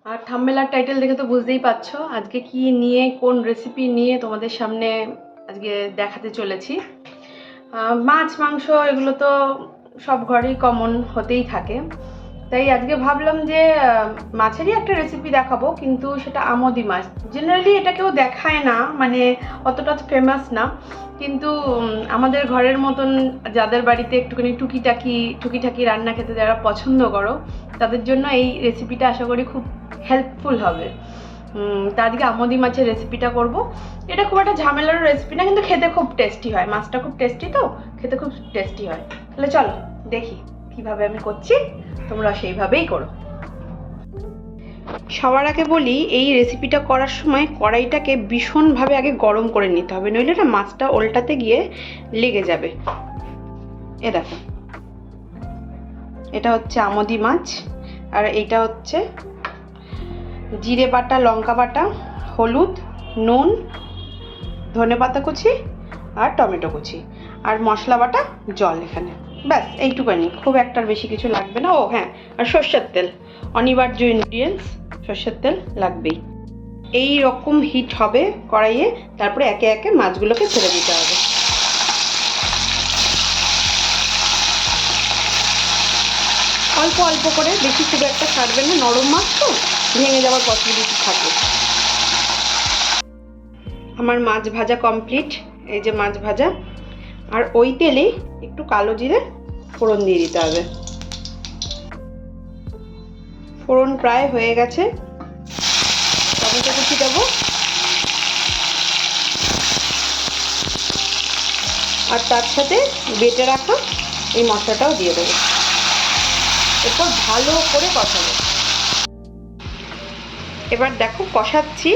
আর thumbnail আর title দেখে তো বুঝতেই পারছো আজকে কি নিয়ে, কোন রেসিপি নিয়ে তোমাদের সামনে আজকে দেখাতে চলেছি। মাছ মাংস এগুলো তো সব ঘরেই কমন হতেই থাকে, তাই আজকে ভাবলাম যে মাছেরই একটা রেসিপি দেখাবো, কিন্তু সেটা আমোদি মাছ। জেনারেলি এটা কেউ দেখায় না, মানে অতটা ফেমাস না, কিন্তু আমাদের ঘরের মতন যাদের বাড়িতে একটুখানি টুকিটাকি রান্না খেতে যারা পছন্দ করো তাদের জন্য এই রেসিপিটা আশা করি খুব হেল্পফুল হবে। তা আজকে আমোদি মাছের রেসিপিটা করব। এটা খুব একটা ঝামেলার রেসিপি না, কিন্তু খেতে খুব টেস্টি হয়। মাছটা খুব টেস্টি, তো খেতে খুব টেস্টি হয়। তাহলে চলো দেখি কিভাবে আমি করছি, তোমরা সেইভাবেই করো। সবার আগে বলি, এই রেসিপিটা করার সময় কড়াইটাকে ভীষণভাবে আগে গরম করে নিতে হবে, নইলে না মাছটা ওল্টাতে গিয়ে লেগে যাবে। এ দেখো, এটা হচ্ছে আমোদি মাছ, আর এইটা হচ্ছে জিরে বাটা, লঙ্কা বাটা, হলুদ, নুন, ধনেপাতা কুচি আর টমেটো কুচি, আর মশলা বাটা, জল। এখানে ব্যাস এইটুকুনি, খুব একটার বেশি কিছু লাগবে না। ও হ্যাঁ, আর সর্ষের তেল, অনিবার্য ইনগ্রিডিয়েন্টস, সর্ষের তেল লাগবেই। এই রকম হিট হবে কড়াইয়ে, তারপরে একে একে মাছগুলোকে ছেড়ে দিতে হবে। অল্প অল্প করে, বেশি খুব একটা ছাড়বে না, নরম মাছ তো ভেঙে যাওয়ার পসিবিলিটি থাকে। আমার মাছ ভাজা কমপ্লিট, এই যে মাছ ভাজা। আর ওই তেলেই একটু কালো জিরে ফোড়ন দিয়ে দিতে হবে। ফোড়ন প্রায় হয়ে গেছে, টমেটো কুচি দেবো, আর তার সাথে বেটে রাখা এই মশলাটাও দিয়ে দেবো। এরপর ভালো করে কষাবো। এবার দেখো কষাচ্ছি,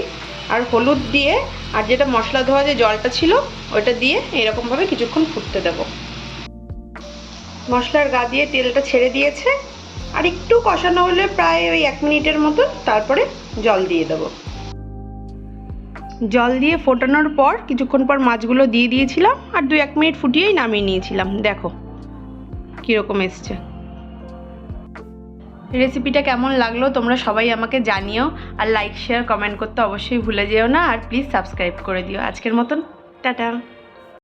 আর হলুদ দিয়ে আর যেটা মশলা ধোয়া যে জলটা ছিল ওইটা দিয়ে এরকমভাবে কিছুক্ষণ ফুটতে দেবো। মশলার গা দিয়ে তেলটা ছেড়ে দিয়েছে, আর একটু কষানো হলে প্রায় ওই 1 মিনিটের মতো, তারপরে জল দিয়ে দেবো। জল দিয়ে ফোটানোর পর কিছুক্ষণ পর মাছগুলো দিয়ে দিয়েছিলাম, আর 2-1 মিনিট ফুটিয়েই নামিয়ে নিয়েছিলাম। দেখো কীরকম এসছে। রেসিপিটা কেমন লাগলো তোমরা সবাই আমাকে জানিও, আর লাইক শেয়ার কমেন্ট করতে অবশ্যই ভুলে যেও না, আর প্লিজ সাবস্ক্রাইব করে দিও। আজকের মতন টাটা।